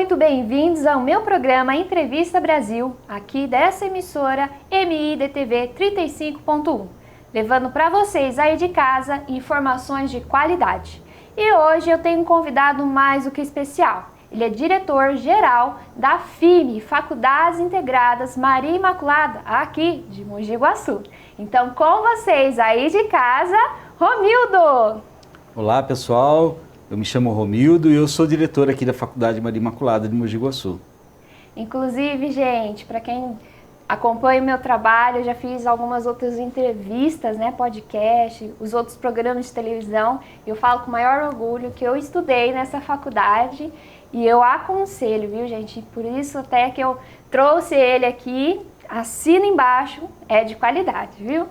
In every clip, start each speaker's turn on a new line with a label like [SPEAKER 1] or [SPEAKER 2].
[SPEAKER 1] muito bem-vindos ao meu programa Entrevista Brasil, aqui dessa emissora MIDTV 35.1, levando para vocês aí de casa informações de qualidade. E hoje eu tenho um convidado mais do que especial. Ele é diretor-geral da FIME, Faculdades Integradas Maria Imaculada, aqui de Mogi Guaçu. Então, com vocês aí de casa, Romildo!
[SPEAKER 2] Olá, pessoal. Eu me chamo Romildo e eu sou diretor aqui da Faculdade Maria Imaculada de Mogi Guaçu.
[SPEAKER 1] Inclusive, gente, para quem acompanha o meu trabalho, eu já fiz algumas outras entrevistas, né, podcast, os outros programas de televisão. Eu falo com o maior orgulho que eu estudei nessa faculdade e eu aconselho, viu, gente? Por isso até que eu trouxe ele aqui, assina embaixo, é de qualidade, viu?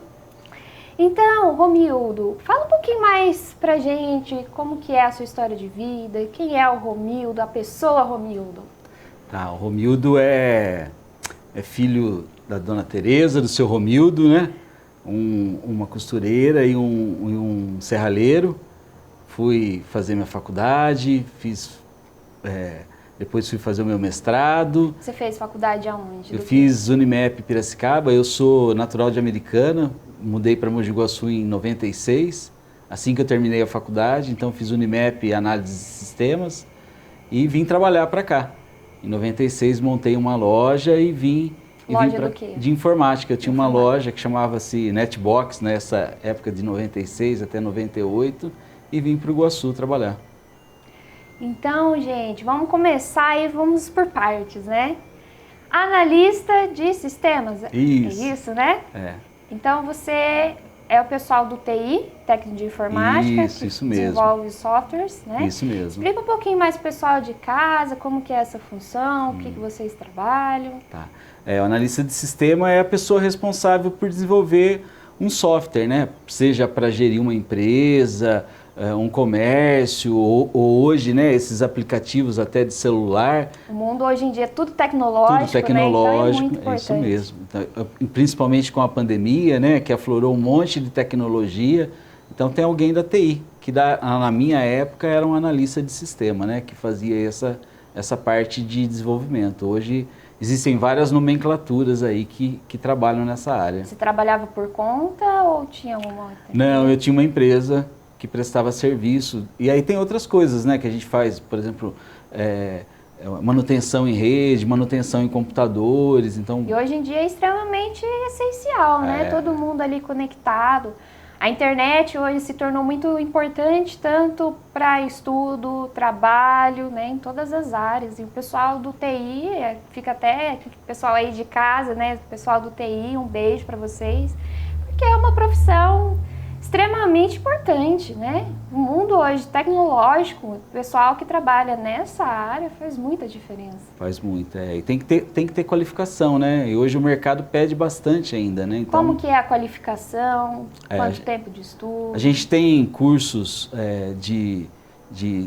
[SPEAKER 1] Então, Romildo, fala um pouquinho mais pra gente como que é a sua história de vida, quem é o Romildo, a pessoa Romildo.
[SPEAKER 2] Tá, o Romildo é filho da dona Tereza, do seu Romildo, né? Uma costureira e um serralheiro. Fui fazer minha faculdade, depois fui fazer o meu mestrado.
[SPEAKER 1] Você fez faculdade aonde?
[SPEAKER 2] Eu fiz Unimep Piracicaba, eu sou natural de Americana, mudei para Mogi Guaçu em 96, assim que eu terminei a faculdade, então fiz Unimep Análise de Sistemas e vim trabalhar para cá. Em 96 montei uma loja e vim
[SPEAKER 1] do quê?
[SPEAKER 2] De informática. Eu tinha uma loja que chamava-se Netbox, nessa época de 96 até 98, e vim para o Guaçu trabalhar.
[SPEAKER 1] Então, gente, vamos começar e vamos por partes, né? Analista de sistemas.
[SPEAKER 2] Isso.
[SPEAKER 1] É isso, né?
[SPEAKER 2] É.
[SPEAKER 1] Então, você é o pessoal do TI, técnico de informática,
[SPEAKER 2] isso mesmo.
[SPEAKER 1] Desenvolve softwares, né?
[SPEAKER 2] Isso mesmo.
[SPEAKER 1] Explica um pouquinho mais pro pessoal de casa, como que é essa função, o que vocês trabalham.
[SPEAKER 2] Tá. O analista de sistema é a pessoa responsável por desenvolver um software, né? Seja para gerir uma empresa, um comércio, ou hoje, né, esses aplicativos até de celular.
[SPEAKER 1] O mundo hoje em dia é tudo tecnológico,
[SPEAKER 2] tudo tecnológico,
[SPEAKER 1] né? Então é muito importante.
[SPEAKER 2] Isso mesmo. Então, principalmente com a pandemia, né, que aflorou um monte de tecnologia. Então tem alguém da TI, que na minha época era um analista de sistema, né, que fazia essa parte de desenvolvimento. Hoje existem várias nomenclaturas aí que trabalham nessa área.
[SPEAKER 1] Você trabalhava por conta ou tinha alguma outra?
[SPEAKER 2] Não, eu tinha uma empresa que prestava serviço. E aí tem outras coisas, né, que a gente faz, por exemplo, manutenção em rede, manutenção em computadores, então...
[SPEAKER 1] E hoje em dia é extremamente essencial, né? Todo mundo ali conectado. A internet hoje se tornou muito importante, tanto para estudo, trabalho, né, em todas as áreas. E o pessoal do TI, fica até, o pessoal aí de casa, né, o pessoal do TI, um beijo para vocês, porque é uma profissão extremamente importante, né? O mundo hoje tecnológico, o pessoal que trabalha nessa área faz muita diferença.
[SPEAKER 2] Faz muito, E tem que ter qualificação, né? E hoje o mercado pede bastante ainda, né? Então,
[SPEAKER 1] como que é a qualificação? Quanto tempo de estudo?
[SPEAKER 2] A gente tem cursos de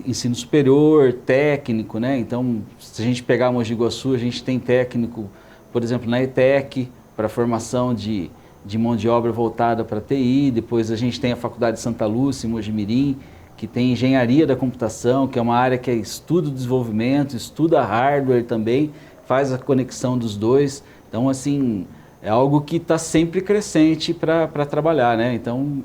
[SPEAKER 2] ensino superior, técnico, né? Então, se a gente pegar a Mogi Guaçu, a gente tem técnico, por exemplo, na ETEC, para formação de mão de obra voltada para TI. Depois a gente tem a Faculdade de Santa Lúcia, em Mogi Mirim, que tem engenharia da computação, que é uma área que estuda o desenvolvimento, estuda hardware também, faz a conexão dos dois. Então, assim, é algo que está sempre crescente para trabalhar, né? Então,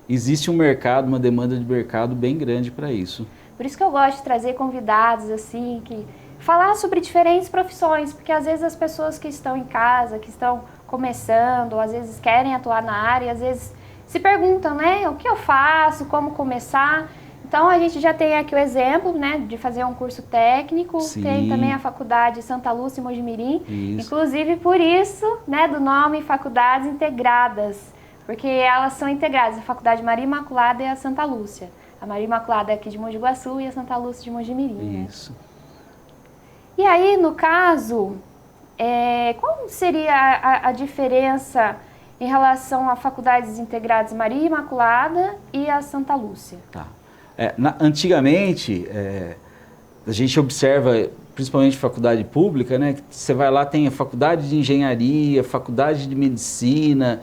[SPEAKER 2] existe um mercado, uma demanda de mercado bem grande para isso.
[SPEAKER 1] Por isso que eu gosto de trazer convidados, assim, que falar sobre diferentes profissões, porque às vezes as pessoas que estão em casa, que estão começando, ou às vezes querem atuar na área, às vezes se perguntam, né, o que eu faço, como começar. Então a gente já tem aqui o exemplo, né, de fazer um curso técnico.
[SPEAKER 2] Sim.
[SPEAKER 1] Tem também a Faculdade Santa Lúcia e Mogi Mirim,
[SPEAKER 2] Isso.
[SPEAKER 1] Inclusive por isso, né, do nome Faculdades Integradas, porque elas são integradas, a Faculdade Maria Imaculada e a Santa Lúcia. A Maria Imaculada é aqui de Mogi Guaçu e a Santa Lúcia de Mogi Mirim.
[SPEAKER 2] Isso.
[SPEAKER 1] Né? E aí, no caso, qual seria a diferença em relação a Faculdades Integradas Maria Imaculada e a Santa Lúcia?
[SPEAKER 2] Tá. Antigamente, a gente observa, principalmente faculdade pública, né, que você vai lá, tem a faculdade de engenharia, faculdade de medicina,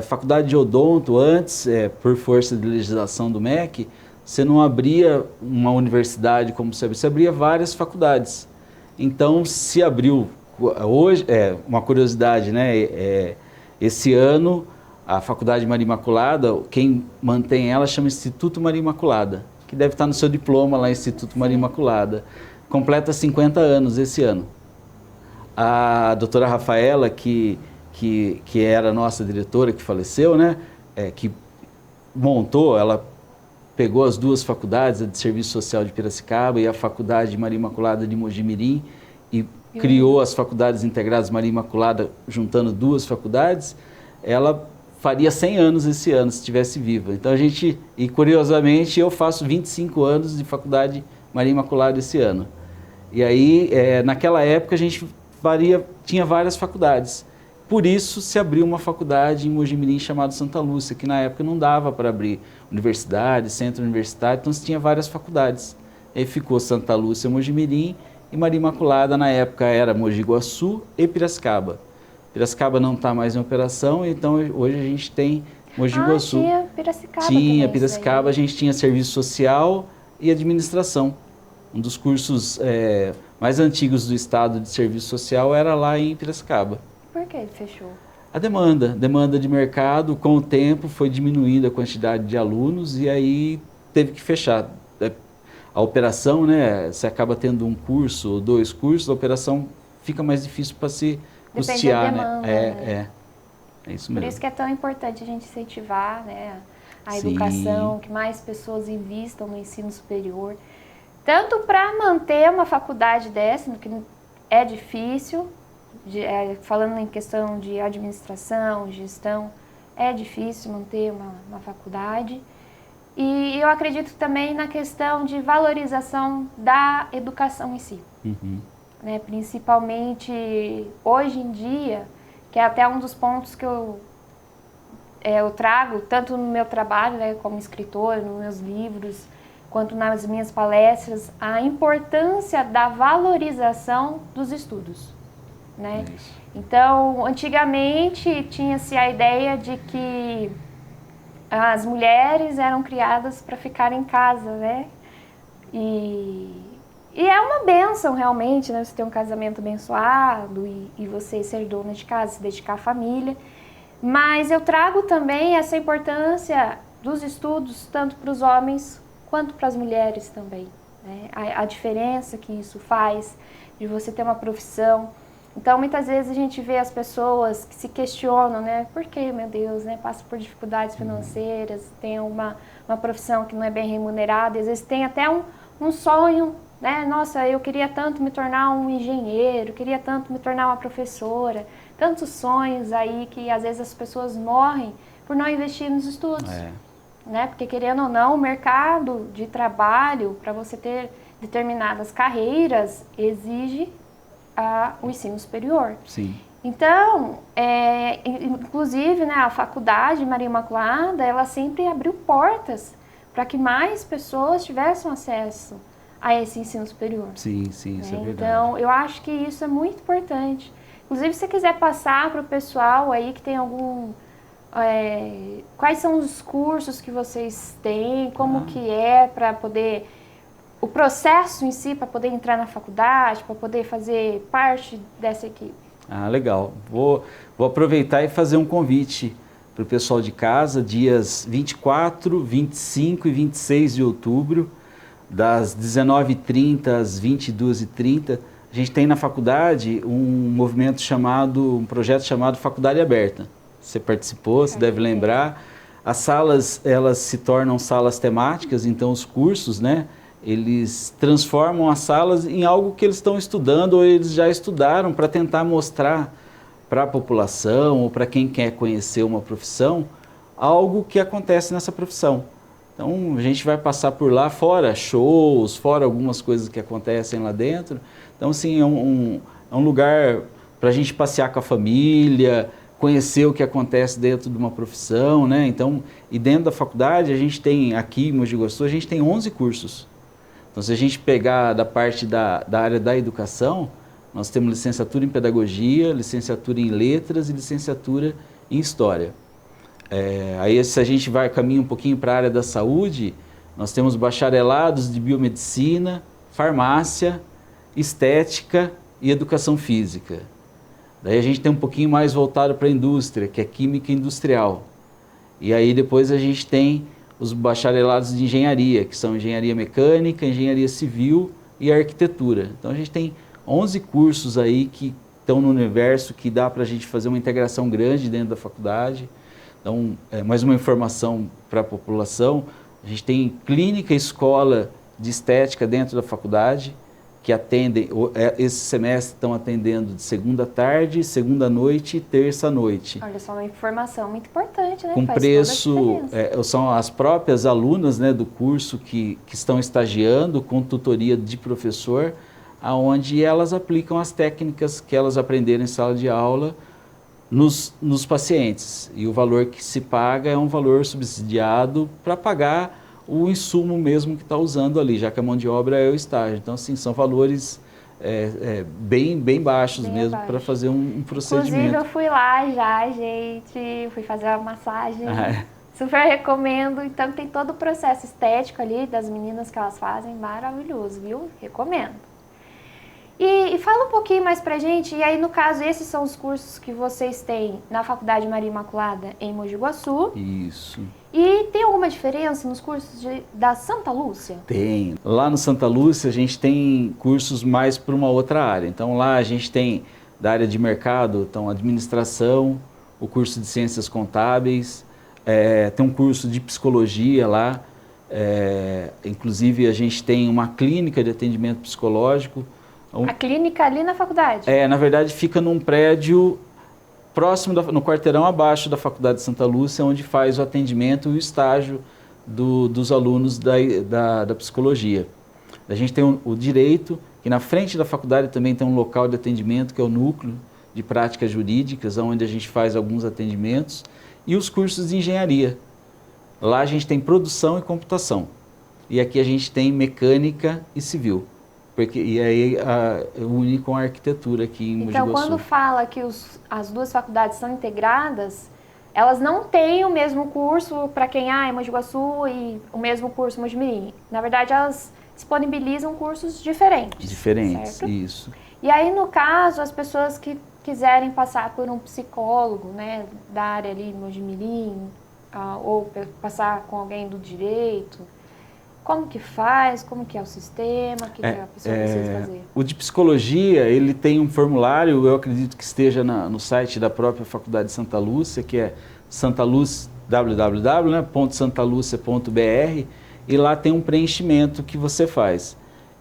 [SPEAKER 2] faculdade de odonto. Antes, por força de legislação do MEC, você não abria uma universidade como você abria várias faculdades. Então se abriu, hoje, uma curiosidade, né? Esse ano a Faculdade Maria Imaculada, quem mantém ela chama Instituto Maria Imaculada, que deve estar no seu diploma lá, Instituto Maria Imaculada. Completa 50 anos esse ano. A doutora Rafaela, que era nossa diretora, que faleceu, né? Que montou, ela pegou as duas faculdades, a de Serviço Social de Piracicaba e a Faculdade Maria Imaculada de Mogi-mirim, e criou as Faculdades Integradas Maria Imaculada, juntando duas faculdades. Ela faria 100 anos esse ano, se estivesse viva. Então e curiosamente, eu faço 25 anos de Faculdade Maria Imaculada esse ano. E aí, naquela época, a gente tinha várias faculdades. Por isso se abriu uma faculdade em Mogi-mirim chamada Santa Lúcia, que na época não dava para abrir universidade, centro universitário, então se tinha várias faculdades. Aí ficou Santa Lúcia, Mogi-mirim, e Maria Imaculada na época era Mogi Guaçu e Piracicaba. Piracicaba não está mais em operação, então hoje a gente tem Mogi Guaçu.
[SPEAKER 1] Tinha Piracicaba
[SPEAKER 2] Tinha
[SPEAKER 1] também,
[SPEAKER 2] Piracicaba, a gente tinha Serviço Social e Administração. Um dos cursos mais antigos do estado de Serviço Social era lá em Piracicaba.
[SPEAKER 1] Por que ele fechou?
[SPEAKER 2] A demanda de mercado, com o tempo foi diminuindo a quantidade de alunos e aí teve que fechar. A operação, né, você acaba tendo um curso ou 2 cursos, a operação fica mais difícil para se custear,
[SPEAKER 1] demanda,
[SPEAKER 2] né? É isso mesmo.
[SPEAKER 1] Por isso que é tão importante a gente incentivar, né, a
[SPEAKER 2] Sim.
[SPEAKER 1] educação, que mais pessoas invistam no ensino superior. Tanto para manter uma faculdade dessa, que é difícil, falando em questão de administração, gestão, é difícil manter uma faculdade. E eu acredito também na questão de valorização da educação em si.
[SPEAKER 2] Uhum.
[SPEAKER 1] Né? Principalmente hoje em dia, que é até um dos pontos que eu trago, tanto no meu trabalho, né, como escritora, nos meus livros, quanto nas minhas palestras, a importância da valorização dos estudos. Né? Então, antigamente tinha-se a ideia de que as mulheres eram criadas para ficar em casa, né? E é uma bênção realmente, né? Você ter um casamento abençoado e você ser dona de casa, se dedicar à família. Mas eu trago também essa importância dos estudos, tanto para os homens quanto para as mulheres também. Né? A diferença que isso faz de você ter uma profissão. Então, muitas vezes a gente vê as pessoas que se questionam, né? Por que, meu Deus, né? Passa por dificuldades financeiras, tem uma profissão que não é bem remunerada, às vezes tem até um sonho, né? Nossa, eu queria tanto me tornar um engenheiro, queria tanto me tornar uma professora. Tantos sonhos aí que às vezes as pessoas morrem por não investir nos estudos. Né? Porque querendo ou não, o mercado de trabalho, para você ter determinadas carreiras, exige o ensino superior.
[SPEAKER 2] Sim.
[SPEAKER 1] Então, inclusive, né, a Faculdade Maria Imaculada, ela sempre abriu portas para que mais pessoas tivessem acesso a esse ensino superior.
[SPEAKER 2] Sim, isso é verdade.
[SPEAKER 1] Então, eu acho que isso é muito importante. Inclusive, se você quiser passar para o pessoal aí que tem quais são os cursos que vocês têm, como que é para poder... O processo em si, para poder entrar na faculdade, para poder fazer parte dessa equipe.
[SPEAKER 2] Legal. Vou aproveitar e fazer um convite para o pessoal de casa, dias 24, 25 e 26 de outubro, das 19h30 às 22h30. A gente tem na faculdade um projeto chamado Faculdade Aberta. Você participou, você deve lembrar. As salas, elas se tornam salas temáticas, então os cursos, né? Eles transformam as salas em algo que eles estão estudando ou eles já estudaram para tentar mostrar para a população ou para quem quer conhecer uma profissão algo que acontece nessa profissão. Então a gente vai passar por lá, fora shows, fora algumas coisas que acontecem lá dentro. Então assim, é um lugar para a gente passear com a família, conhecer o que acontece dentro de uma profissão, né? Então, e dentro da faculdade a gente tem, aqui em Mogi Guaçu, a gente tem 11 cursos. Então, se a gente pegar da parte da área da educação, nós temos licenciatura em pedagogia, licenciatura em letras e licenciatura em história. Aí, se a gente caminha um pouquinho para a área da saúde, nós temos bacharelados de biomedicina, farmácia estética e educação física. Daí a gente tem um pouquinho mais voltado para a indústria, que é química industrial. E aí depois a gente tem os bacharelados de engenharia, que são engenharia mecânica, engenharia civil e arquitetura. Então a gente tem 11 cursos aí que estão no universo, que dá para a gente fazer uma integração grande dentro da faculdade. Então, mais uma informação para a população, a gente tem clínica e escola de estética dentro da faculdade, que atendem, esse semestre estão atendendo de segunda à tarde, segunda à noite e terça à noite.
[SPEAKER 1] Olha só, uma informação muito importante, né?
[SPEAKER 2] Com
[SPEAKER 1] Faz
[SPEAKER 2] preço,
[SPEAKER 1] toda a diferença.
[SPEAKER 2] são as próprias alunas, né, do curso que estão estagiando com tutoria de professor, aonde elas aplicam as técnicas que elas aprenderam em sala de aula nos pacientes. E o valor que se paga é um valor subsidiado para pagar o insumo mesmo que está usando ali, já que a mão de obra é o estágio. Então, assim, são valores bem baixos
[SPEAKER 1] Bem
[SPEAKER 2] mesmo
[SPEAKER 1] abaixo.
[SPEAKER 2] para fazer um procedimento.
[SPEAKER 1] Inclusive, eu fui lá já, gente, fui fazer a massagem.
[SPEAKER 2] Ah,
[SPEAKER 1] Super recomendo. Então, tem todo o processo estético ali das meninas que elas fazem, maravilhoso, viu? Recomendo. E fala um pouquinho mais pra gente, e aí no caso, esses são os cursos que vocês têm na Faculdade Maria Imaculada em Mogi Guaçu.
[SPEAKER 2] Isso.
[SPEAKER 1] E tem alguma diferença nos cursos da Santa Lúcia?
[SPEAKER 2] Tem. Lá no Santa Lúcia a gente tem cursos mais para uma outra área. Então lá a gente tem da área de mercado, então administração, o curso de ciências contábeis, tem um curso de psicologia lá, inclusive a gente tem uma clínica de atendimento psicológico.
[SPEAKER 1] A clínica ali na faculdade?
[SPEAKER 2] Na verdade fica num prédio próximo, no quarteirão abaixo da Faculdade de Santa Lúcia, onde faz o atendimento e o estágio dos alunos da psicologia. A gente tem o direito, que na frente da faculdade também tem um local de atendimento, que é o núcleo de práticas jurídicas, onde a gente faz alguns atendimentos, e os cursos de engenharia. Lá a gente tem produção e computação. E aqui a gente tem mecânica e civil. E aí une com a arquitetura aqui em Mogi Guaçu.
[SPEAKER 1] Então, quando fala que as duas faculdades são integradas, elas não têm o mesmo curso para quem é Mogi Guaçu e o mesmo curso Mogi Mirim. Na verdade, elas disponibilizam cursos diferentes.
[SPEAKER 2] Diferentes,
[SPEAKER 1] certo?
[SPEAKER 2] Isso.
[SPEAKER 1] E aí, no caso, as pessoas que quiserem passar por um psicólogo, né, da área ali Mogi Mirim, ou passar com alguém do direito, como que faz? Como que é o sistema? O que a pessoa precisa fazer?
[SPEAKER 2] O de psicologia, ele tem um formulário, eu acredito que esteja no site da própria Faculdade de Santa Lúcia, que é www.santalucia.br, e lá tem um preenchimento que você faz.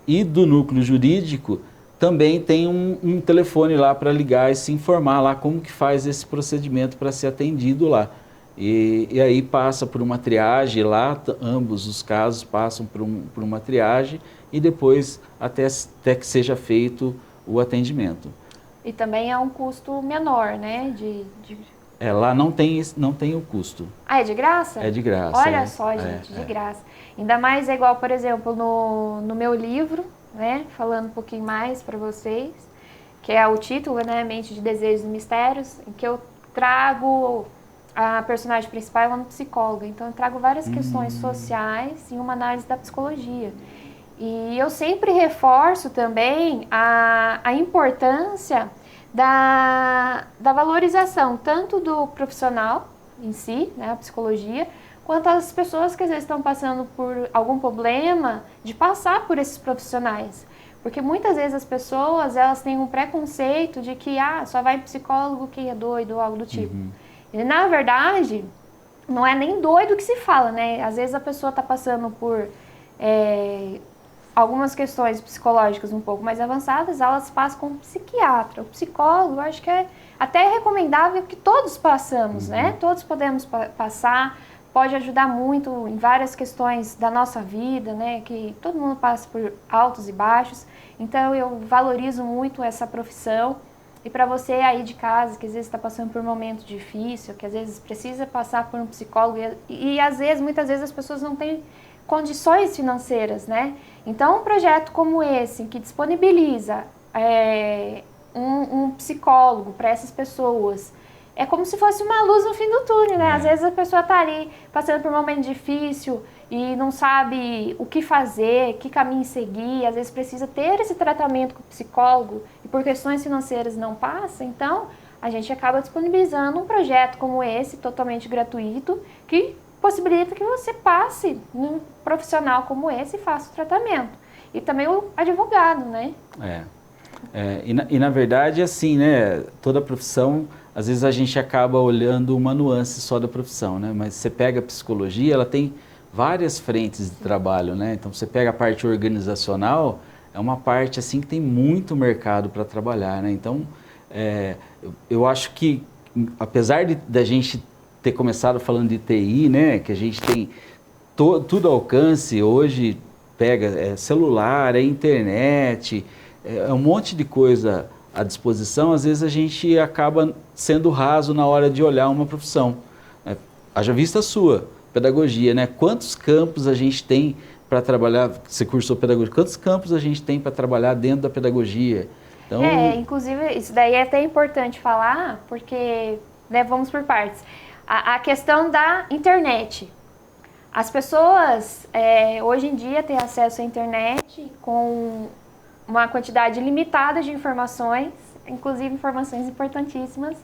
[SPEAKER 2] E do núcleo jurídico, também tem um telefone lá para ligar e se informar lá como que faz esse procedimento para ser atendido lá. E aí passa por uma triagem lá, ambos os casos passam por uma triagem e depois até que seja feito o atendimento.
[SPEAKER 1] E também é um custo menor, né?
[SPEAKER 2] Lá não tem o custo.
[SPEAKER 1] Ah, é de graça?
[SPEAKER 2] É de graça.
[SPEAKER 1] Olha só, gente, de graça. Ainda mais é igual, por exemplo, no meu livro, né? Falando um pouquinho mais para vocês, que é o título, né? Mente de Desejos e Mistérios, em que eu trago... A personagem principal é uma psicóloga, então eu trago várias questões sociais e uma análise da psicologia. E eu sempre reforço também a importância da valorização, tanto do profissional em si, né, a psicologia, quanto as pessoas que às vezes estão passando por algum problema de passar por esses profissionais. Porque muitas vezes as pessoas elas têm um preconceito de que só vai psicólogo quem é doido ou algo do tipo. E, na verdade, não é nem doido que se fala, né? Às vezes a pessoa está passando por algumas questões psicológicas um pouco mais avançadas, elas passam com um psiquiatra. O psicólogo, eu acho que é até recomendável que todos passamos, né? Todos podemos passar, pode ajudar muito em várias questões da nossa vida, né? Que todo mundo passa por altos e baixos. Então, eu valorizo muito essa profissão. E para você aí de casa, que às vezes está passando por um momento difícil, que às vezes precisa passar por um psicólogo e às vezes, muitas vezes as pessoas não têm condições financeiras, né? Então um projeto como esse, que disponibiliza um psicólogo para essas pessoas é como se fosse uma luz no fim do túnel, né? Às vezes a pessoa está ali passando por um momento difícil e não sabe o que fazer, que caminho seguir, às vezes precisa ter esse tratamento com o psicólogo e por questões financeiras não passa, então a gente acaba disponibilizando um projeto como esse, totalmente gratuito, que possibilita que você passe num profissional como esse e faça o tratamento. E também o advogado, né?
[SPEAKER 2] E na verdade, assim, né, toda profissão, às vezes a gente acaba olhando uma nuance só da profissão, né? Mas você pega a psicologia, ela tem várias frentes de trabalho, né? Então você pega a parte organizacional, é uma parte assim que tem muito mercado para trabalhar, né? Então eu acho que apesar da gente ter começado falando de TI, né? Que a gente tem tudo ao alcance, hoje pega celular, internet, um monte de coisa à disposição, às vezes a gente acaba sendo raso na hora de olhar uma profissão. Haja vista a sua, pedagogia, né? Quantos campos a gente tem para trabalhar, você cursou pedagogia, quantos campos a gente tem para trabalhar dentro da pedagogia? Então,
[SPEAKER 1] inclusive, isso daí é até importante falar, porque, né, vamos por partes. A questão da internet. As pessoas, hoje em dia, têm acesso à internet com uma quantidade limitada de informações, inclusive informações importantíssimas.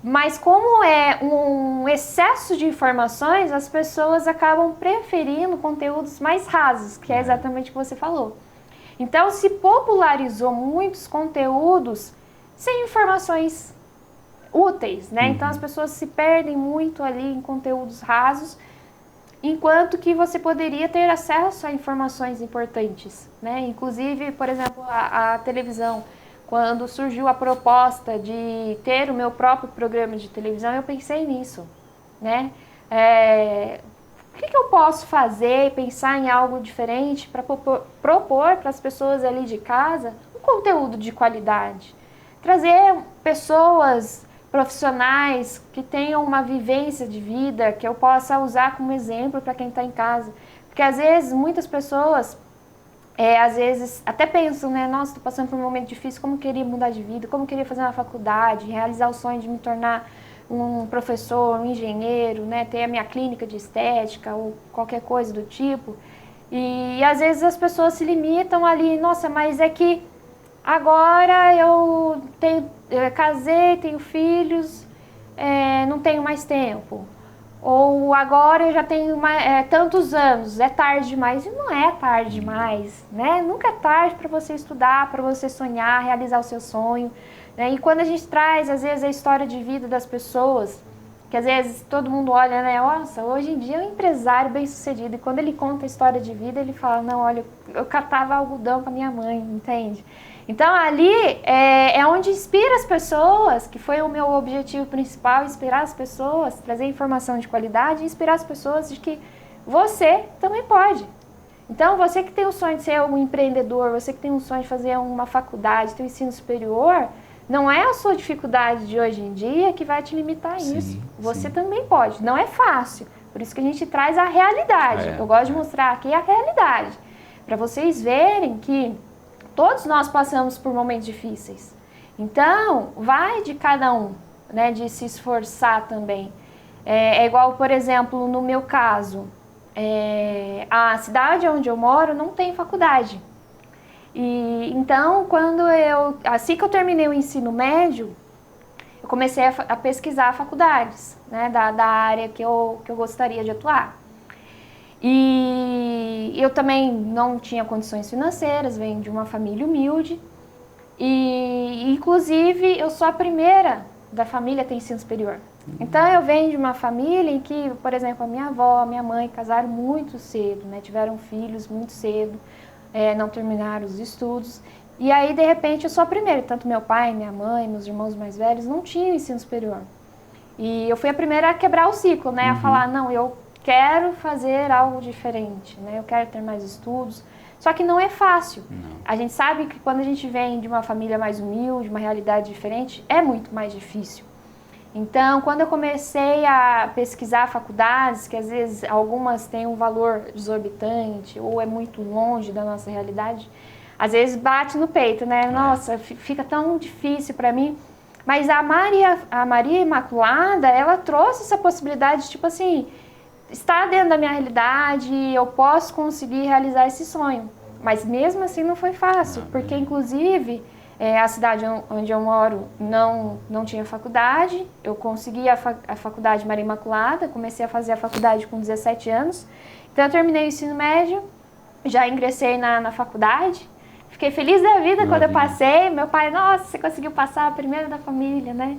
[SPEAKER 1] Mas como é um excesso de informações, as pessoas acabam preferindo conteúdos mais rasos, que é exatamente o que você falou. Então, se popularizou muitos conteúdos sem informações úteis, né? Então, as pessoas se perdem muito ali em conteúdos rasos, enquanto que você poderia ter acesso a informações importantes, né? Inclusive, por exemplo, a televisão. Quando surgiu a proposta de ter o meu próprio programa de televisão, eu pensei nisso, né? O que eu posso fazer e pensar em algo diferente para propor para as pessoas ali de casa um conteúdo de qualidade? Trazer pessoas profissionais que tenham uma vivência de vida que eu possa usar como exemplo para quem está em casa. Porque às vezes muitas pessoas às vezes até pensam, né? Nossa, estou passando por um momento difícil, como eu queria mudar de vida, como eu queria fazer uma faculdade, realizar o sonho de me tornar um professor, um engenheiro, né? Ter a minha clínica de estética ou qualquer coisa do tipo. E às vezes as pessoas se limitam ali, nossa, mas é que agora eu casei, tenho filhos, não tenho mais tempo. Ou agora eu já tenho tantos anos, é tarde demais. E não é tarde demais, né? Nunca é tarde para você estudar, para você sonhar, realizar o seu sonho, né? E quando a gente traz, às vezes, a história de vida das pessoas, que às vezes todo mundo olha, né? Nossa, hoje em dia é um empresário bem sucedido. E quando ele conta a história de vida, ele fala, não, olha, eu catava algodão com a minha mãe, entende? Então ali é onde inspira as pessoas, que foi o meu objetivo principal, inspirar as pessoas, trazer informação de qualidade e inspirar as pessoas de que você também pode. Então você que tem o sonho de ser um empreendedor, você que tem o sonho de fazer uma faculdade, ter um ensino superior, não é a sua dificuldade de hoje em dia que vai te limitar a isso. Você também pode. Não é fácil, por isso que a gente traz a realidade. Eu gosto de mostrar aqui a realidade, para vocês verem que todos nós passamos por momentos difíceis. Então, vai de cada um, né, de se esforçar também. É igual, por exemplo, no meu caso, a cidade onde eu moro não tem faculdade. E então, assim que eu terminei o ensino médio, eu comecei a pesquisar faculdades, né, da área que eu gostaria de atuar. E eu também não tinha condições financeiras, venho de uma família humilde. E, inclusive, eu sou a primeira da família a ter ensino superior. Então, eu venho de uma família em que, por exemplo, a minha avó, a minha mãe casaram muito cedo, né? Tiveram filhos muito cedo, não terminaram os estudos. E aí, de repente, eu sou a primeira. Tanto meu pai, minha mãe, meus irmãos mais velhos não tinham ensino superior. E eu fui a primeira a quebrar o ciclo, né? A falar, não, eu quero fazer algo diferente, né? Eu quero ter mais estudos. Só que não é fácil. Não. A gente sabe que quando a gente vem de uma família mais humilde, uma realidade diferente, é muito mais difícil. Então, quando eu comecei a pesquisar faculdades, que às vezes algumas têm um valor exorbitante ou é muito longe da nossa realidade, às vezes bate no peito, né? Nossa, fica tão difícil para mim. Mas a Maria Imaculada, ela trouxe essa possibilidade, tipo assim, está dentro da minha realidade, eu posso conseguir realizar esse sonho. Mas mesmo assim não foi fácil, porque inclusive a cidade onde eu moro não tinha faculdade. Eu consegui a faculdade Maria Imaculada, comecei a fazer a faculdade com 17 anos. Então eu terminei o ensino médio, já ingressei na faculdade. Fiquei feliz da vida quando eu passei. Meu pai, nossa, você conseguiu passar, a primeira da família, né?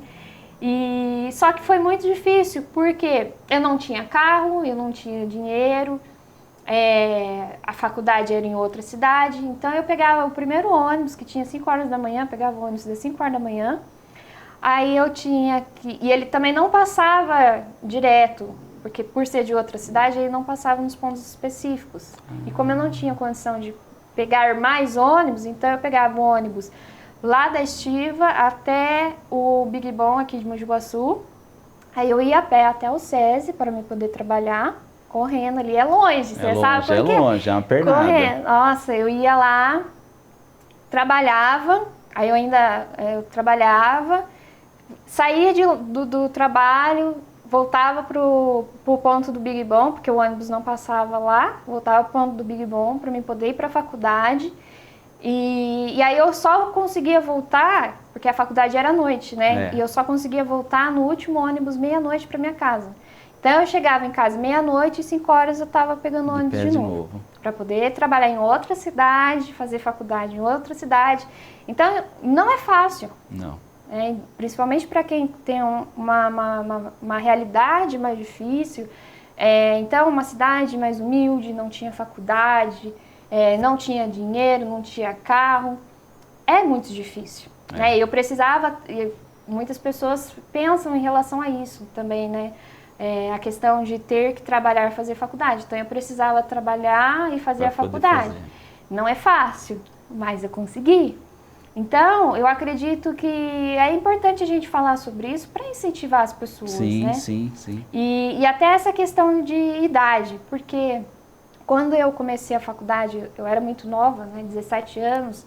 [SPEAKER 1] E só que foi muito difícil, porque eu não tinha carro, eu não tinha dinheiro, a faculdade era em outra cidade, então eu pegava o primeiro ônibus, que tinha 5 horas da manhã, pegava o ônibus das 5 horas da manhã, aí eu tinha que... E ele também não passava direto, porque por ser de outra cidade, ele não passava nos pontos específicos. E como eu não tinha condição de pegar mais ônibus, então eu pegava o ônibus lá da Estiva até o Big Bom aqui de Mogi Guaçu. Aí eu ia a pé até o SESI para me poder trabalhar, correndo ali. É longe, você sabe por quê?
[SPEAKER 2] É longe, é uma pernada.
[SPEAKER 1] Correndo. Nossa, eu ia lá, trabalhava, aí eu trabalhava, saía do trabalho, voltava pro ponto do Big Bom, porque o ônibus não passava lá, voltava pro ponto do Big Bom para me poder ir para a faculdade. E aí eu só conseguia voltar, porque a faculdade era à noite, né? E eu só conseguia voltar no último ônibus meia-noite para minha casa. Então eu chegava em casa meia-noite e 5 horas eu estava pegando o ônibus de novo. Para poder trabalhar em outra cidade, fazer faculdade em outra cidade. Então não é fácil.
[SPEAKER 2] Não.
[SPEAKER 1] Principalmente para quem tem uma realidade mais difícil. Então uma cidade mais humilde, não tinha faculdade, não tinha dinheiro, não tinha carro. É muito difícil. Né? Eu precisava... Muitas pessoas pensam em relação a isso também, né? A questão de ter que trabalhar e fazer faculdade. Então eu precisava trabalhar e fazer a faculdade. Não é fácil, mas eu consegui. Então eu acredito que é importante a gente falar sobre isso para incentivar as pessoas,
[SPEAKER 2] sim,
[SPEAKER 1] né?
[SPEAKER 2] Sim.
[SPEAKER 1] E até essa questão de idade, porque quando eu comecei a faculdade, eu era muito nova, né? 17 anos,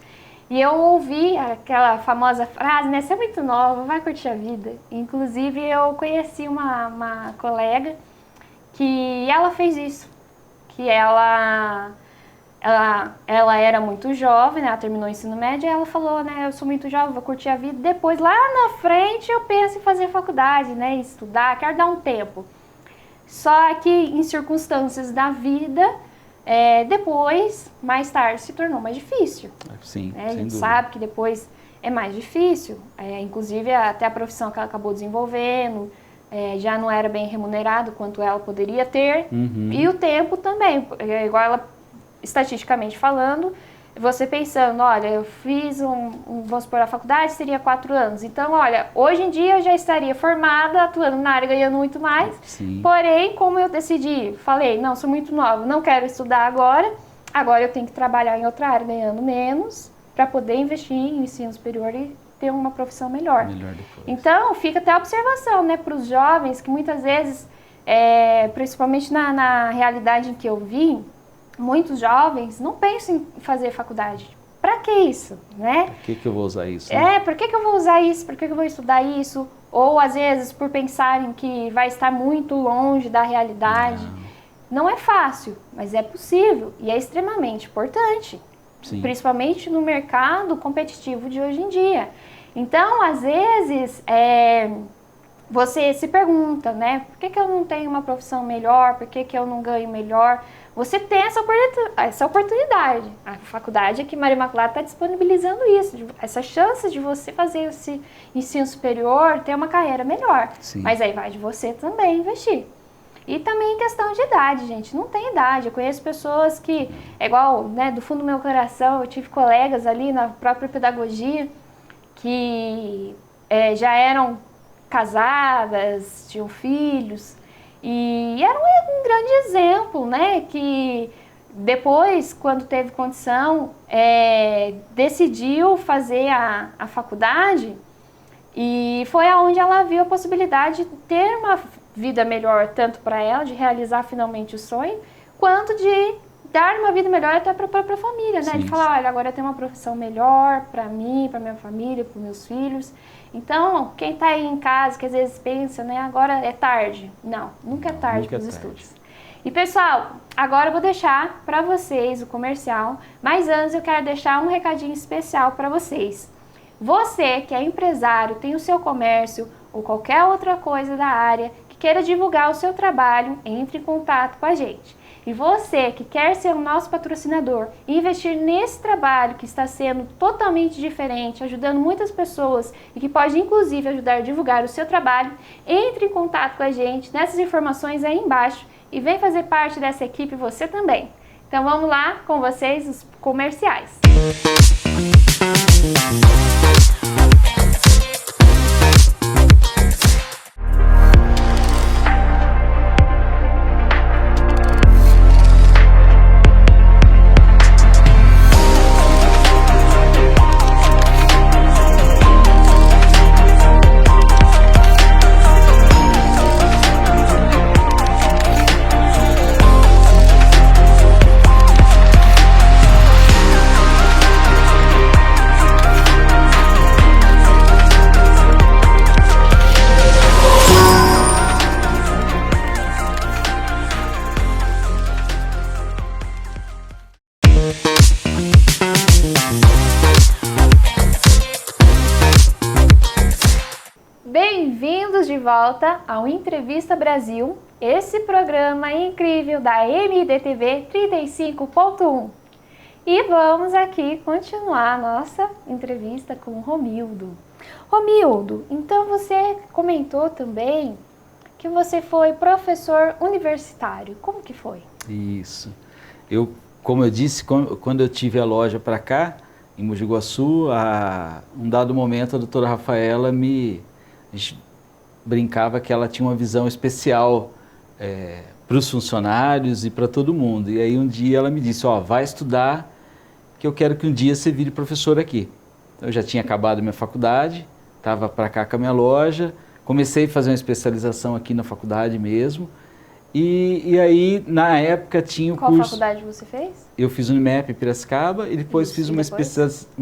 [SPEAKER 1] e eu ouvi aquela famosa frase, né? Você é muito nova, vai curtir a vida. Inclusive, eu conheci uma colega que ela fez isso. Que ela era muito jovem, né? Ela terminou o ensino médio e ela falou, né? Eu sou muito jovem, vou curtir a vida. Depois, lá na frente, eu penso em fazer faculdade, né? Estudar, quero dar um tempo. Só que em circunstâncias da vida... depois, mais tarde, se tornou mais difícil.
[SPEAKER 2] Sim,
[SPEAKER 1] a gente sabe que depois é mais difícil. Inclusive, até a profissão que ela acabou desenvolvendo já não era bem remunerado quanto ela poderia ter. E o tempo também. Igual ela, estatisticamente falando, você pensando, olha, eu fiz vamos supor, a faculdade seria 4 anos. Então, olha, hoje em dia eu já estaria formada, atuando na área, ganhando muito mais.
[SPEAKER 2] Sim.
[SPEAKER 1] Porém, como eu decidi, falei, não, sou muito nova, não quero estudar agora eu tenho que trabalhar em outra área, ganhando menos, para poder investir em ensino superior e ter uma profissão melhor.
[SPEAKER 2] Depois.
[SPEAKER 1] Então, fica até a observação, né, para os jovens, que muitas vezes, principalmente na realidade em que eu vim, muitos jovens não pensam em fazer faculdade. Para que isso, né?
[SPEAKER 2] Por que eu vou usar isso? Né?
[SPEAKER 1] Por que eu vou usar isso? Por que eu vou estudar isso? Ou, às vezes, por pensarem que vai estar muito longe da realidade. Não é fácil, mas é possível e é extremamente importante. Sim. Principalmente no mercado competitivo de hoje em dia. Então, às vezes, você se pergunta, né? Por que eu não tenho uma profissão melhor? Por que eu não ganho melhor? Você tem essa oportunidade. A faculdade aqui, Maria Imaculada, está disponibilizando isso, essa chance de você fazer esse ensino superior, ter uma carreira melhor.
[SPEAKER 2] Sim.
[SPEAKER 1] Mas aí vai de você também investir. E também em questão de idade, gente, não tem idade. Eu conheço pessoas que, igual, né, do fundo do meu coração, eu tive colegas ali na própria pedagogia que já eram casadas, tinham filhos, e era um grande exemplo, né, que depois, quando teve condição, decidiu fazer a faculdade, e foi aonde ela viu a possibilidade de ter uma vida melhor, tanto para ela, de realizar finalmente o sonho, quanto de dar uma vida melhor até para a própria família, né?
[SPEAKER 2] Sim,
[SPEAKER 1] De falar, olha, agora eu tenho uma profissão melhor para mim, para minha família, para meus filhos. Então, quem está aí em casa, que às vezes pensa, né, agora é tarde. Não, nunca é tarde para os estudos. E pessoal, agora eu vou deixar para vocês o comercial, mas antes eu quero deixar um recadinho especial para vocês. Você que é empresário, tem o seu comércio ou qualquer outra coisa da área que queira divulgar o seu trabalho, entre em contato com a gente. E você que quer ser o nosso patrocinador e investir nesse trabalho que está sendo totalmente diferente, ajudando muitas pessoas e que pode inclusive ajudar a divulgar o seu trabalho, entre em contato com a gente nessas informações aí embaixo e vem fazer parte dessa equipe você também. Então vamos lá com vocês os comerciais. Bem-vindos de volta ao Entrevista Brasil, esse programa incrível da MDTV 35.1. E vamos aqui continuar a nossa entrevista com o Romildo. Romildo, então você comentou também que você foi professor universitário. Como que foi?
[SPEAKER 2] Isso. Como eu disse, quando eu tive a loja para cá, em Mogi Guaçu, um dado momento a doutora Rafaela a gente brincava que ela tinha uma visão especial para os funcionários e para todo mundo. E aí um dia ela me disse, vai estudar, que eu quero que um dia você vire professor aqui. Eu já tinha acabado minha faculdade, estava para cá com a minha loja, comecei a fazer uma especialização aqui na faculdade mesmo. E aí, na época, tinha o curso...
[SPEAKER 1] Qual faculdade você fez?
[SPEAKER 2] Eu fiz o Unimep em Piracicaba e depois fiz uma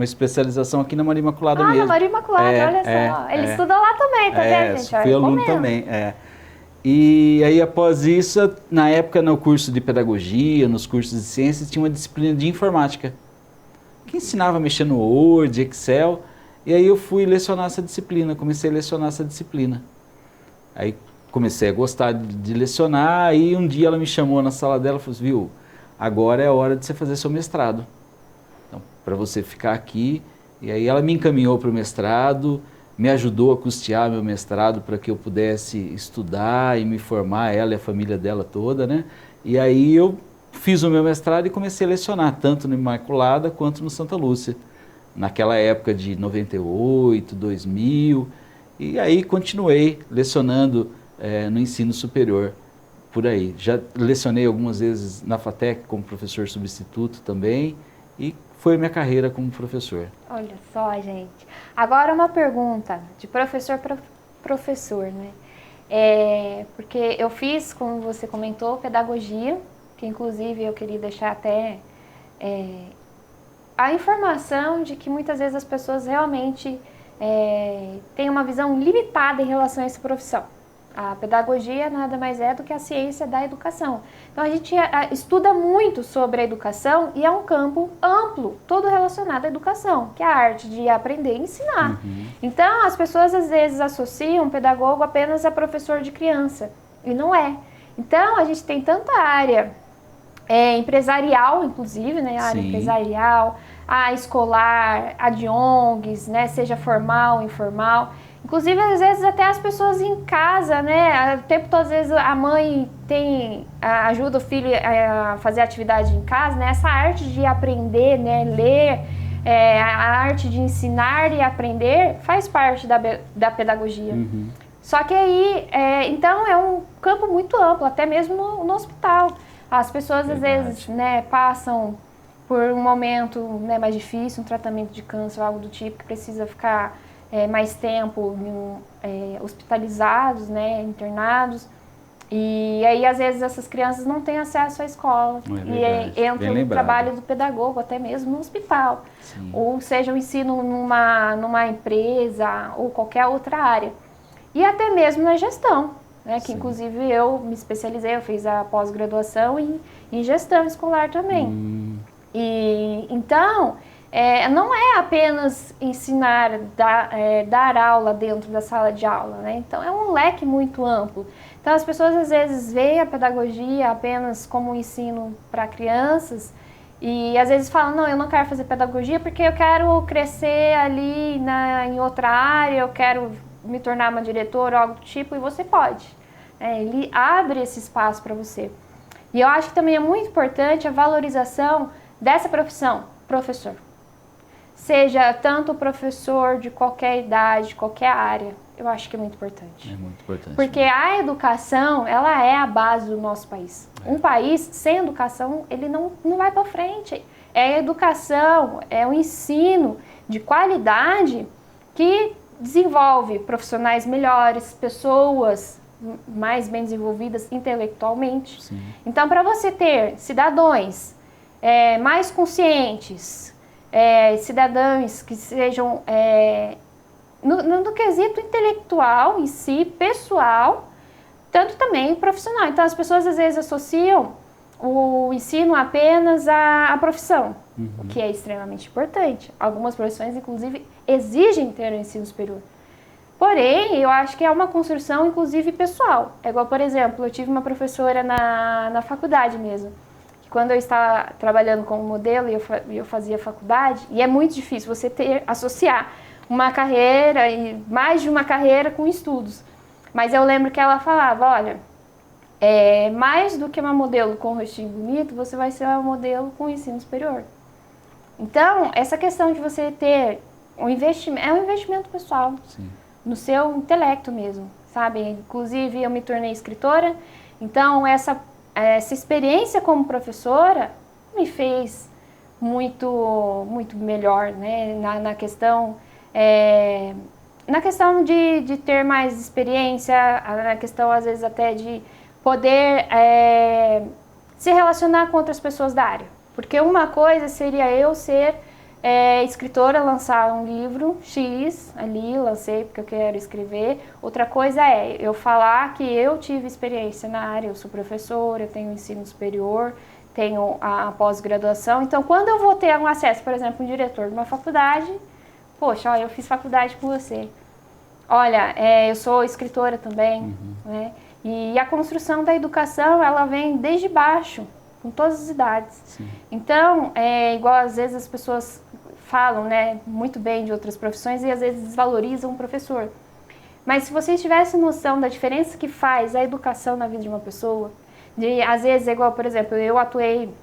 [SPEAKER 2] especialização aqui na Maria Imaculada mesmo.
[SPEAKER 1] Na Maria Imaculada, olha só. Ele estudou lá também, tá vendo, gente?
[SPEAKER 2] Fui aluno também, E aí, após isso, na época, no curso de pedagogia, nos cursos de ciências, tinha uma disciplina de informática, que ensinava a mexer no Word, Excel, e aí eu fui lecionar essa disciplina, comecei a lecionar essa disciplina. Aí comecei a gostar de lecionar, aí um dia ela me chamou na sala dela e falou assim, viu, agora é a hora de você fazer seu mestrado. Então, para você ficar aqui, e aí ela me encaminhou para o mestrado, me ajudou a custear meu mestrado para que eu pudesse estudar e me formar, ela e a família dela toda, né? E aí eu fiz o meu mestrado e comecei a lecionar, tanto no Imaculada quanto no Santa Lúcia, naquela época de 98, 2000, e aí continuei lecionando no ensino superior, por aí. Já lecionei algumas vezes na FATEC como professor substituto também, e foi minha carreira como professor.
[SPEAKER 1] Olha só, gente. Agora uma pergunta de professor para professor, né? Porque eu fiz, como você comentou, pedagogia, que inclusive eu queria deixar até a informação de que muitas vezes as pessoas realmente têm uma visão limitada em relação a essa profissão. A pedagogia nada mais é do que a ciência da educação. Então a gente estuda muito sobre a educação e é um campo amplo, todo relacionado à educação, que é a arte de aprender e ensinar.
[SPEAKER 2] Uhum.
[SPEAKER 1] Então as pessoas às vezes associam pedagogo apenas a professor de criança, e não é. Então a gente tem tanta área empresarial, inclusive, né? A área empresarial, a escolar, a de ONGs, né? Seja formal, informal. Inclusive, às vezes, até as pessoas em casa, né? O tempo todo, às vezes, a mãe ajuda o filho a fazer atividade em casa, né? Essa arte de aprender, né? Ler, a arte de ensinar e aprender faz parte da pedagogia.
[SPEAKER 2] Uhum.
[SPEAKER 1] Só que aí, então, é um campo muito amplo, até mesmo no hospital. As pessoas, às vezes, né, passam por um momento, né, mais difícil, um tratamento de câncer, algo do tipo, que precisa ficar mais tempo hospitalizados, né, internados. E aí, às vezes, essas crianças não têm acesso à escola. E aí entra o trabalho do pedagogo, até mesmo no hospital.
[SPEAKER 2] Sim.
[SPEAKER 1] Ou seja, o ensino numa empresa ou qualquer outra área. E até mesmo na gestão, né? Que inclusive eu me especializei, eu fiz a pós-graduação em gestão escolar também. E então, não é apenas ensinar, dar aula dentro da sala de aula, né? Então é um leque muito amplo. Então as pessoas às vezes veem a pedagogia apenas como um ensino para crianças e às vezes falam, não, eu não quero fazer pedagogia porque eu quero crescer ali em outra área, eu quero me tornar uma diretora ou algo do tipo, e você pode. Ele abre esse espaço para você. E eu acho que também é muito importante a valorização dessa profissão, professor. Seja tanto professor de qualquer idade, qualquer área, eu acho que é muito importante. É muito importante. Porque a educação, ela é a base do nosso país. Um país sem educação, ele não vai para frente. É a educação, é o ensino de qualidade que desenvolve profissionais melhores, pessoas mais bem desenvolvidas intelectualmente. Sim. Então, para você ter cidadãos mais conscientes, cidadãos que sejam no quesito intelectual em si, pessoal, tanto também profissional. Então, as pessoas às vezes associam o ensino apenas à profissão, o que é extremamente importante. Algumas profissões, inclusive, exigem ter o ensino superior. Porém, eu acho que é uma construção, inclusive, pessoal. É igual, por exemplo, eu tive uma professora na faculdade mesmo. Quando eu estava trabalhando como modelo e eu fazia faculdade, e é muito difícil você associar uma carreira e mais de uma carreira com estudos. Mas eu lembro que ela falava, olha, mais do que uma modelo com um rostinho bonito, você vai ser uma modelo com ensino superior. Então, essa questão de você ter um investimento, é um investimento pessoal. Sim. No seu intelecto mesmo, sabe? Inclusive, eu me tornei escritora, então essa experiência como professora me fez muito melhor, né? Na questão de ter mais experiência, na questão, às vezes, até de poder se relacionar com outras pessoas da área. Porque uma coisa seria eu ser escritora, lançar um livro X ali, lancei porque eu quero escrever. Outra coisa é eu falar que eu tive experiência na área, eu sou professora, eu tenho ensino superior, tenho a pós-graduação. Então, quando eu vou ter um acesso, por exemplo, um diretor de uma faculdade, poxa, olha, eu fiz faculdade com você. Olha, eu sou escritora também, né? E a construção da educação, ela vem desde baixo, com todas as idades. Sim. Então, igual às vezes as pessoas falam, né, muito bem de outras profissões e às vezes desvalorizam o professor. Mas se vocês tivessem noção da diferença que faz a educação na vida de uma pessoa, às vezes é igual, por exemplo, eu atuei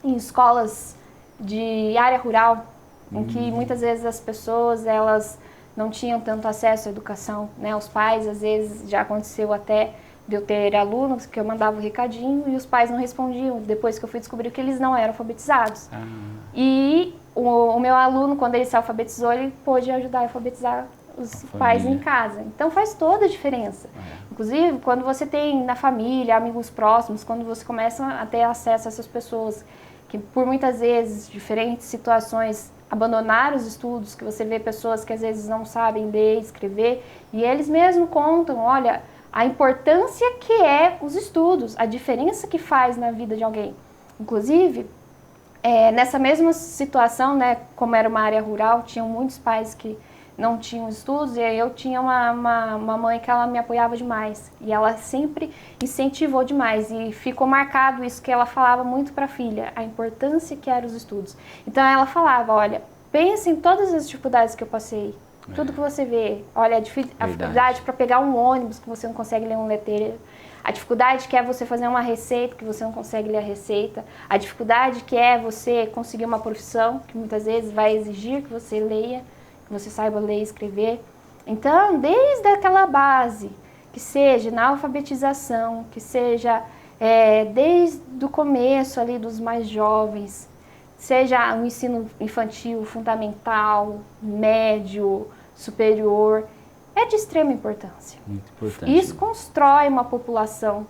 [SPEAKER 1] em escolas de área rural, em que muitas vezes as pessoas, elas não tinham tanto acesso à educação, né? Os pais, às vezes, já aconteceu até de eu ter alunos que eu mandava um recadinho e os pais não respondiam, depois que eu fui descobrir que eles não eram alfabetizados. E o meu aluno, quando ele se alfabetizou, ele pôde ajudar a alfabetizar os pais em casa. Então faz toda a diferença. Inclusive, quando você tem na família, amigos próximos, quando você começa a ter acesso a essas pessoas que por muitas vezes, diferentes situações, abandonaram os estudos, que você vê pessoas que às vezes não sabem ler, escrever, e eles mesmos contam, olha, a importância que é os estudos, a diferença que faz na vida de alguém. Inclusive, nessa mesma situação, né, como era uma área rural, tinham muitos pais que não tinham estudos, e aí eu tinha uma mãe que ela me apoiava demais, e ela sempre incentivou demais, e ficou marcado isso que ela falava muito para a filha, a importância que eram os estudos. Então ela falava, olha, pense em todas as dificuldades que eu passei, tudo que você vê, olha, a dificuldade para pegar um ônibus que você não consegue ler um letreiro, a dificuldade que é você fazer uma receita que você não consegue ler a receita, a dificuldade que é você conseguir uma profissão que muitas vezes vai exigir que você leia, que você saiba ler e escrever. Então, desde aquela base, que seja na alfabetização, que seja desde o começo ali dos mais jovens, seja o ensino infantil, fundamental, médio, superior, é de extrema importância. Muito importante. Isso constrói uma população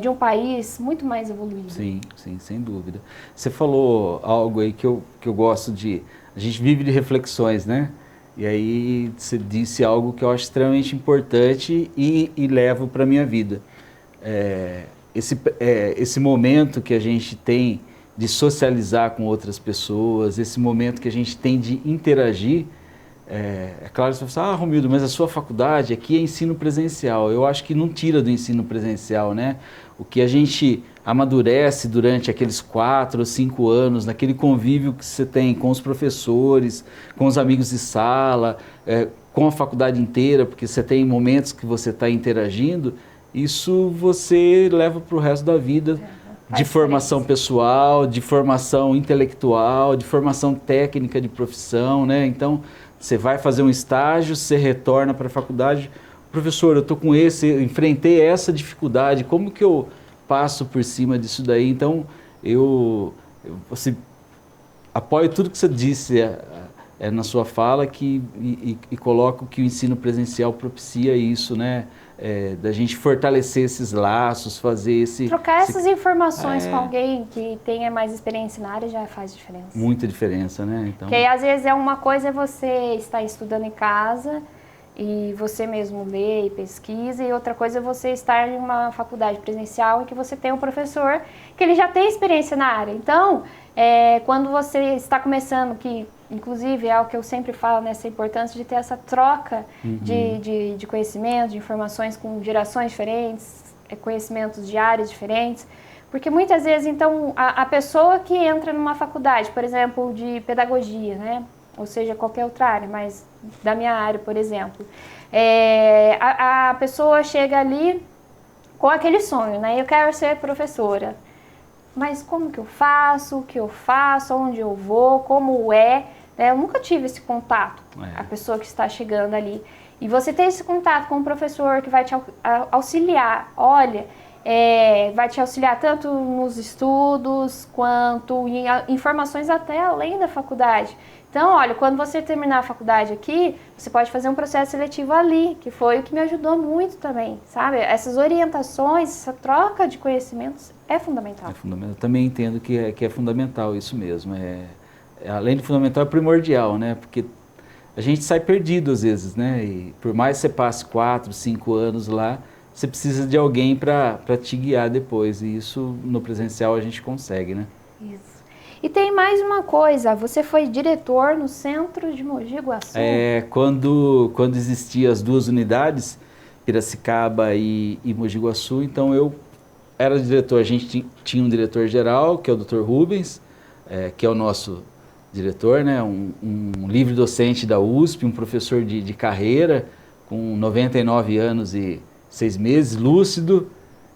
[SPEAKER 1] de um país muito mais evoluído.
[SPEAKER 2] Sim, sim, sem dúvida. Você falou algo aí que eu gosto de... A gente vive de reflexões, né? E aí você disse algo que eu acho extremamente importante e levo para a minha vida. Esse momento que a gente tem de socializar com outras pessoas, esse momento que a gente tem de interagir, claro, você vai falar, Romildo, mas a sua faculdade aqui é ensino presencial. Eu acho que não tira do ensino presencial, né? O que a gente amadurece durante aqueles 4 ou 5 anos, naquele convívio que você tem com os professores, com os amigos de sala, com a faculdade inteira, porque você tem momentos que você está interagindo, isso você leva para o resto da vida, de formação pessoal, de formação intelectual, de formação técnica de profissão, né? Então, você vai fazer um estágio, você retorna para a faculdade, professor, eu estou com eu enfrentei essa dificuldade, como que eu passo por cima disso daí? Então, eu apoio tudo que você disse na sua fala e coloco que o ensino presencial propicia isso, né? Da gente fortalecer esses laços, fazer
[SPEAKER 1] trocar essas informações com alguém que tenha mais experiência na área já faz diferença.
[SPEAKER 2] Muita diferença, né? Então...
[SPEAKER 1] Porque às vezes uma coisa é você estar estudando em casa e você mesmo lê e pesquisa, e outra coisa é você estar em uma faculdade presencial em que você tem um professor que ele já tem experiência na área. Então, quando você está começando, que inclusive é o que eu sempre falo, nessa importância de ter essa troca de conhecimento, de informações com gerações diferentes, conhecimentos de áreas diferentes, porque muitas vezes, então, a pessoa que entra numa faculdade, por exemplo, de pedagogia, né? Ou seja, qualquer outra área, mas da minha área, por exemplo, a pessoa chega ali com aquele sonho, né? Eu quero ser professora. Mas como que eu faço, o que eu faço, onde eu vou, como é? Eu nunca tive esse contato, a pessoa que está chegando ali. E você ter esse contato com um professor que vai te auxiliar, olha, vai te auxiliar tanto nos estudos, quanto em informações até além da faculdade. Então, olha, quando você terminar a faculdade aqui, você pode fazer um processo seletivo ali, que foi o que me ajudou muito também, sabe? Essas orientações, essa troca de conhecimentos é fundamental.
[SPEAKER 2] É fundamental. Eu também entendo que é fundamental isso mesmo. Além de fundamental, é primordial, né? Porque a gente sai perdido às vezes, né? E por mais que você passe 4, 5 anos lá, você precisa de alguém para te guiar depois. E isso no presencial a gente consegue, né?
[SPEAKER 1] Isso. E tem mais uma coisa, você foi diretor no centro de Mogi Guaçu.
[SPEAKER 2] Quando existiam as 2 unidades, Piracicaba e Mogi Guaçu, então eu era diretor. A gente tinha um diretor-geral, que é o Dr. Rubens, que é o nosso diretor, né? Um livre docente da USP, um professor de carreira, com 99 anos e 6 meses, lúcido,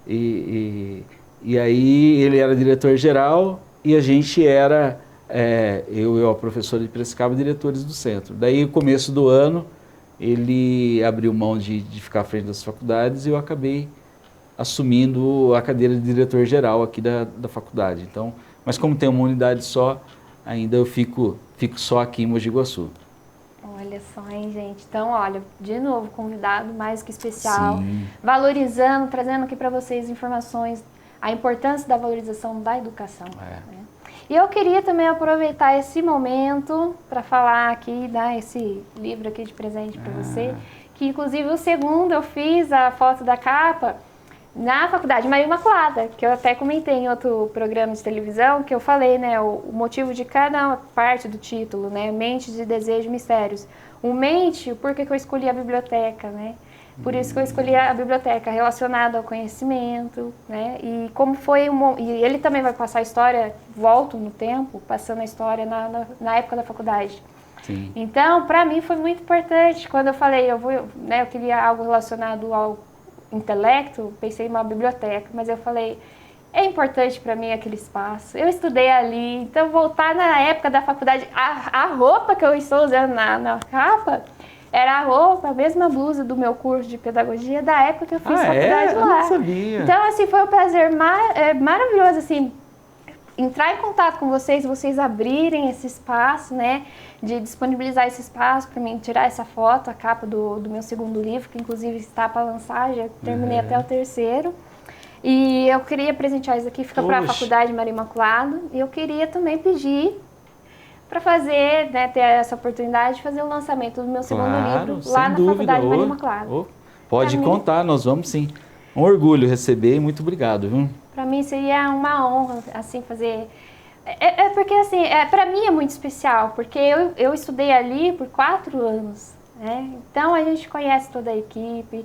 [SPEAKER 2] e aí ele era diretor-geral e a gente era, eu e a professora de Piracicaba, diretores do centro. Daí, no começo do ano, ele abriu mão de ficar à frente das faculdades e eu acabei assumindo a cadeira de diretor-geral aqui da faculdade. Então, mas como tem uma unidade só, ainda eu fico só aqui em Mogi Guaçu.
[SPEAKER 1] Olha só, hein, gente? Então, olha, de novo, convidado mais que especial,
[SPEAKER 2] Sim.
[SPEAKER 1] Valorizando, trazendo aqui para vocês informações, a importância da valorização da educação. Né? E eu queria também aproveitar esse momento para falar aqui, dar esse livro aqui de presente para você, que inclusive o segundo eu fiz a foto da capa na Faculdade Maria Imaculada, que eu até comentei em outro programa de televisão, que eu falei, né, o motivo de cada parte do título, né, Mente de Desejo e Mistérios. O mente, por que eu escolhi a biblioteca, né? Por isso que eu escolhi a biblioteca, relacionada ao conhecimento, né? E como foi e ele também vai passar a história, volto no tempo, passando a história na época da faculdade.
[SPEAKER 2] Sim.
[SPEAKER 1] Então, para mim foi muito importante. Quando eu falei, eu queria algo relacionado ao intelecto, pensei em uma biblioteca, mas eu falei, é importante para mim aquele espaço. Eu estudei ali, então voltar na época da faculdade, a roupa que eu estou usando na capa era a roupa, a mesma blusa do meu curso de pedagogia da época que eu fiz faculdade lá.
[SPEAKER 2] Eu não sabia.
[SPEAKER 1] Então, assim, foi um prazer maravilhoso, assim, entrar em contato com vocês abrirem esse espaço, né, de disponibilizar esse espaço para mim tirar essa foto, a capa do meu segundo livro, que inclusive está para lançar, já terminei até o terceiro. E eu queria presentear isso aqui, fica para a
[SPEAKER 2] Poxa.
[SPEAKER 1] Faculdade Maria Imaculada. E eu queria também pedir para fazer, né, ter essa oportunidade de fazer o lançamento do meu segundo livro lá
[SPEAKER 2] sem
[SPEAKER 1] na
[SPEAKER 2] dúvida.
[SPEAKER 1] Faculdade Maria Imaculada.
[SPEAKER 2] Pode
[SPEAKER 1] Pra
[SPEAKER 2] contar, nós vamos sim. Um orgulho receber e muito obrigado, viu?
[SPEAKER 1] Para mim seria uma honra, assim, fazer... porque, assim, para mim é muito especial, porque eu estudei ali por 4 anos, né? Então a gente conhece toda a equipe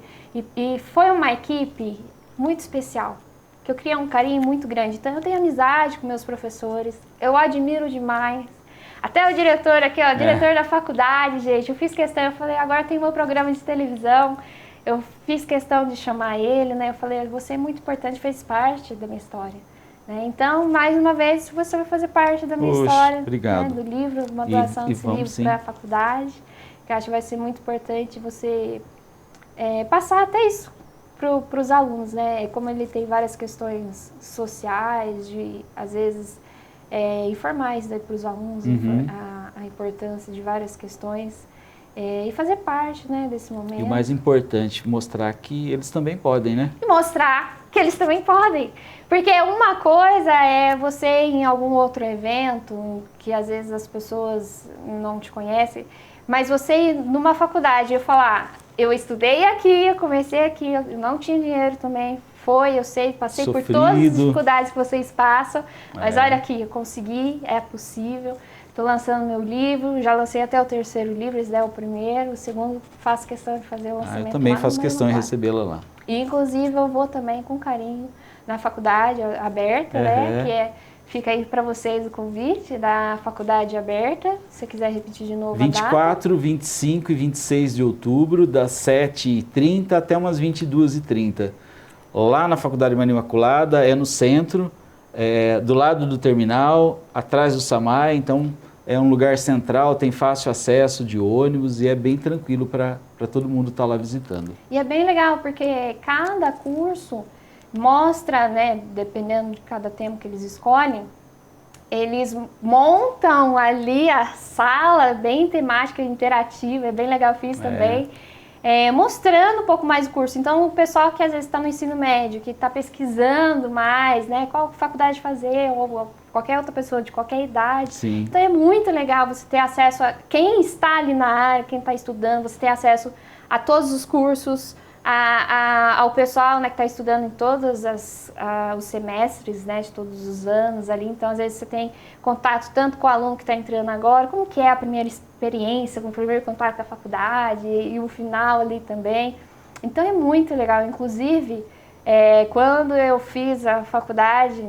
[SPEAKER 1] e foi uma equipe muito especial, que eu criei um carinho muito grande. Então eu tenho amizade com meus professores, eu admiro demais. Até o diretor aqui, ó, diretor da faculdade, gente, eu fiz questão, eu falei, agora tem meu programa de televisão, eu fiz questão de chamar ele, né? Eu falei, você é muito importante, fez parte da minha história. Né? Então, mais uma vez, você vai fazer parte da minha história,
[SPEAKER 2] obrigado.
[SPEAKER 1] Né? Do livro, uma doação desse livro para a faculdade, que eu acho que vai ser muito importante você passar até isso para os alunos, né? Como ele tem várias questões sociais, às vezes informais, né, para os alunos, a importância de várias questões. E fazer parte, né, desse momento.
[SPEAKER 2] E o mais importante, mostrar que eles também podem, né?
[SPEAKER 1] E mostrar que eles também podem. Porque uma coisa é você em algum outro evento, que às vezes as pessoas não te conhecem, mas você ir numa faculdade e falar, eu estudei aqui, eu comecei aqui, eu não tinha dinheiro também, eu sei, passei por todas as dificuldades que vocês passam, mas olha aqui, eu consegui, é possível. Estou lançando meu livro, já lancei até o 3º livro, esse é o primeiro, o segundo faço questão de fazer o lançamento.
[SPEAKER 2] Eu também faço questão de recebê-la lá.
[SPEAKER 1] E, inclusive, eu vou também com carinho na faculdade aberta, né? Fica aí para vocês o convite da faculdade aberta, se você quiser repetir de novo
[SPEAKER 2] 24, 25 e 26 de outubro, das 7h30 até umas 22h30. Lá na Faculdade Maria Imaculada, no centro, do lado do terminal, atrás do SAMAI, então é um lugar central, tem fácil acesso de ônibus e é bem tranquilo para todo mundo estar lá visitando.
[SPEAKER 1] E é bem legal, porque cada curso mostra, né, dependendo de cada tema que eles escolhem, eles montam ali a sala bem temática, interativa, é bem legal, fiz também. Mostrando um pouco mais o curso. Então, o pessoal que às vezes está no ensino médio, que está pesquisando mais, né, qual faculdade fazer, ou qualquer outra pessoa de qualquer idade.
[SPEAKER 2] Sim.
[SPEAKER 1] Então, é muito legal você ter acesso a quem está ali na área, quem está estudando, você ter acesso a todos os cursos, ao pessoal, né, que está estudando em todos os semestres, né, de todos os anos ali. Então, às vezes você tem contato tanto com o aluno que está entrando agora, como que é a primeira experiência, com o primeiro contato com a faculdade e o final ali também. Então, é muito legal. Inclusive, quando eu fiz a faculdade,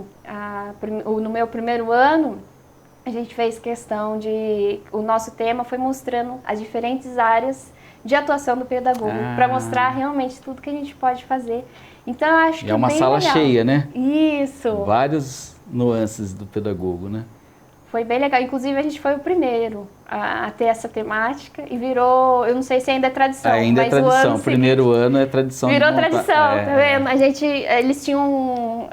[SPEAKER 1] no meu primeiro ano, a gente fez questão o nosso tema foi mostrando as diferentes áreas de atuação do pedagogo, para mostrar realmente tudo que a gente pode fazer. Então, eu acho que
[SPEAKER 2] é uma
[SPEAKER 1] bem
[SPEAKER 2] sala
[SPEAKER 1] legal.
[SPEAKER 2] cheia, né?
[SPEAKER 1] Isso.
[SPEAKER 2] Várias nuances do pedagogo, né?
[SPEAKER 1] Foi bem legal. Inclusive, a gente foi o primeiro a ter essa temática e virou, eu não sei se ainda é tradição.
[SPEAKER 2] Ainda
[SPEAKER 1] mas
[SPEAKER 2] é tradição.
[SPEAKER 1] O ano
[SPEAKER 2] primeiro
[SPEAKER 1] seguinte,
[SPEAKER 2] ano é tradição.
[SPEAKER 1] Virou tradição, tá vendo? Eles tinham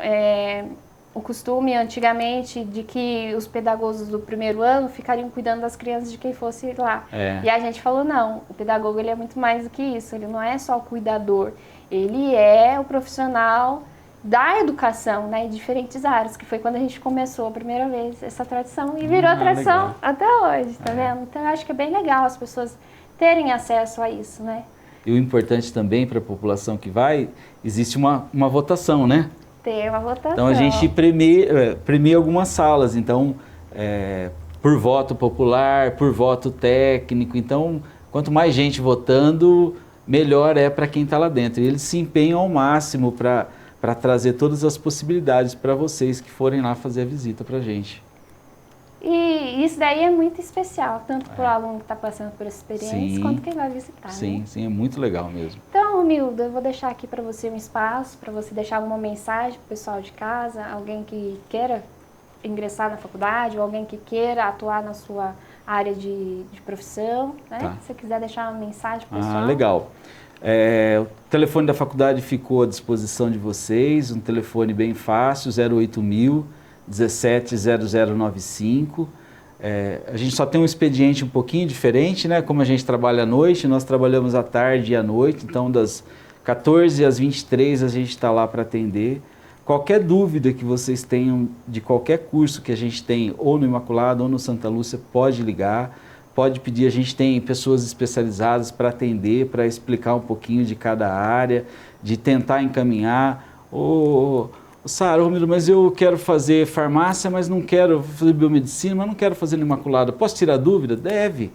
[SPEAKER 1] o costume antigamente de que os pedagogos do primeiro ano ficariam cuidando das crianças de quem fosse lá. E a gente falou, não, o pedagogo ele é muito mais do que isso, ele não é só o cuidador, ele é o profissional da educação, né, em diferentes áreas, que foi quando a gente começou a primeira vez essa tradição e virou tradição legal. Até hoje, tá vendo? Então eu acho que é bem legal as pessoas terem acesso a isso, né?
[SPEAKER 2] E o importante também para a população que vai, existe uma votação, né?
[SPEAKER 1] Ter uma votação.
[SPEAKER 2] Então a gente premia algumas salas, então por voto popular, por voto técnico, então quanto mais gente votando, melhor é para quem está lá dentro. E eles se empenham ao máximo para trazer todas as possibilidades para vocês que forem lá fazer a visita para a gente.
[SPEAKER 1] E isso daí é muito especial, tanto para o aluno que está passando por essa experiência, quanto quem vai visitar.
[SPEAKER 2] Sim,
[SPEAKER 1] né?
[SPEAKER 2] Sim, é muito legal mesmo.
[SPEAKER 1] Então, Romilda, eu vou deixar aqui para você um espaço, para você deixar uma mensagem para o pessoal de casa, alguém que queira ingressar na faculdade, ou alguém que queira atuar na sua área de profissão, né?
[SPEAKER 2] Tá.
[SPEAKER 1] Se você quiser deixar uma mensagem para o pessoal.
[SPEAKER 2] Legal. O telefone da faculdade ficou à disposição de vocês, um telefone bem fácil, 08000 170095. A gente só tem um expediente um pouquinho diferente, né? Como a gente trabalha à noite, nós trabalhamos à tarde e à noite, então das 14 às 23 a gente está lá para atender. qualquer dúvida que vocês tenham de qualquer curso que a gente tem, ou no Imaculado ou no Santa Lúcia, pode ligar, pode pedir. A gente tem pessoas especializadas para atender, para explicar um pouquinho de cada área, de tentar encaminhar. Sara, mas eu quero fazer farmácia, mas não quero fazer biomedicina, mas não quero fazer no Imaculado. Posso tirar dúvida? Deve.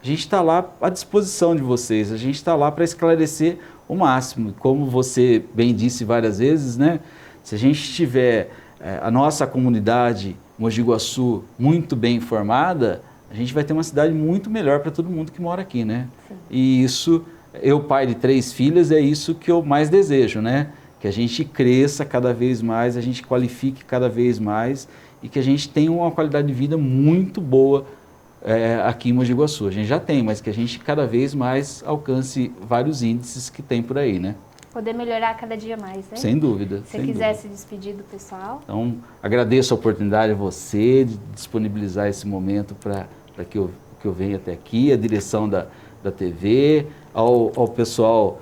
[SPEAKER 2] A gente está lá à disposição de vocês, a gente está lá para esclarecer o máximo. Como você bem disse várias vezes, né? Se a gente tiver a nossa comunidade Mogi Guaçu muito bem informada, a gente vai ter uma cidade muito melhor para todo mundo que mora aqui, né? Sim. E isso, eu pai de 3 filhas, é isso que eu mais desejo, né? Que a gente cresça cada vez mais, a gente qualifique cada vez mais e que a gente tenha uma qualidade de vida muito boa aqui em Mogi Guaçu. A gente já tem, mas que a gente cada vez mais alcance vários índices que tem por aí, né?
[SPEAKER 1] Poder melhorar cada dia mais, né?
[SPEAKER 2] Sem dúvida.
[SPEAKER 1] Se você quiser se despedir do pessoal.
[SPEAKER 2] Então, agradeço a oportunidade a você de disponibilizar esse momento para que eu venha até aqui, a direção da TV, ao pessoal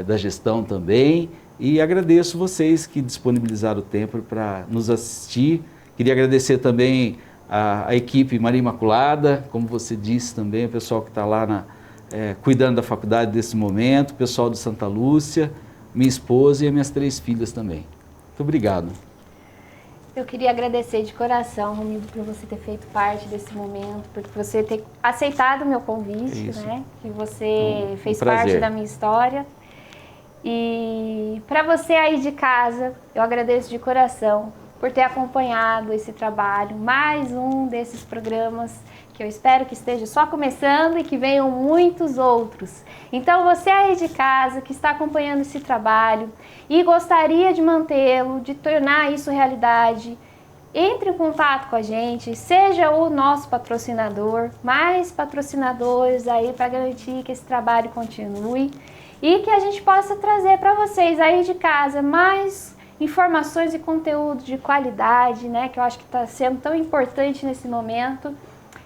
[SPEAKER 2] da gestão também. E agradeço vocês que disponibilizaram o tempo para nos assistir. Queria agradecer também a equipe Maria Imaculada, como você disse também, o pessoal que está lá cuidando da faculdade desse momento, o pessoal do Santa Lúcia, minha esposa e as minhas 3 filhas também. Muito obrigado.
[SPEAKER 1] Eu queria agradecer de coração, Romildo, por você ter feito parte desse momento, por você ter aceitado o meu convite, né? Que você fez parte da minha história. E para você aí de casa, eu agradeço de coração por ter acompanhado esse trabalho, mais um desses programas que eu espero que esteja só começando e que venham muitos outros. Então você aí de casa que está acompanhando esse trabalho e gostaria de mantê-lo, de tornar isso realidade, entre em contato com a gente, seja o nosso patrocinador, mais patrocinadores aí para garantir que esse trabalho continue e que a gente possa trazer para vocês aí de casa mais informações e conteúdo de qualidade, né, que eu acho que está sendo tão importante nesse momento.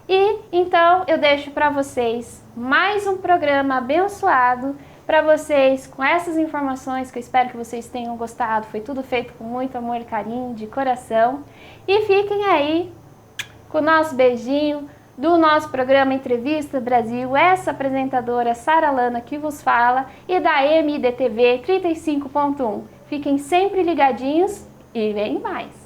[SPEAKER 1] E então eu deixo para vocês mais um programa abençoado para vocês com essas informações que eu espero que vocês tenham gostado. Foi tudo feito com muito amor e carinho, de coração. E fiquem aí com o nosso beijinho do nosso programa Entrevista Brasil, essa apresentadora Sara Lana que vos fala e da MIDTV 35.1. Fiquem sempre ligadinhos e vem mais!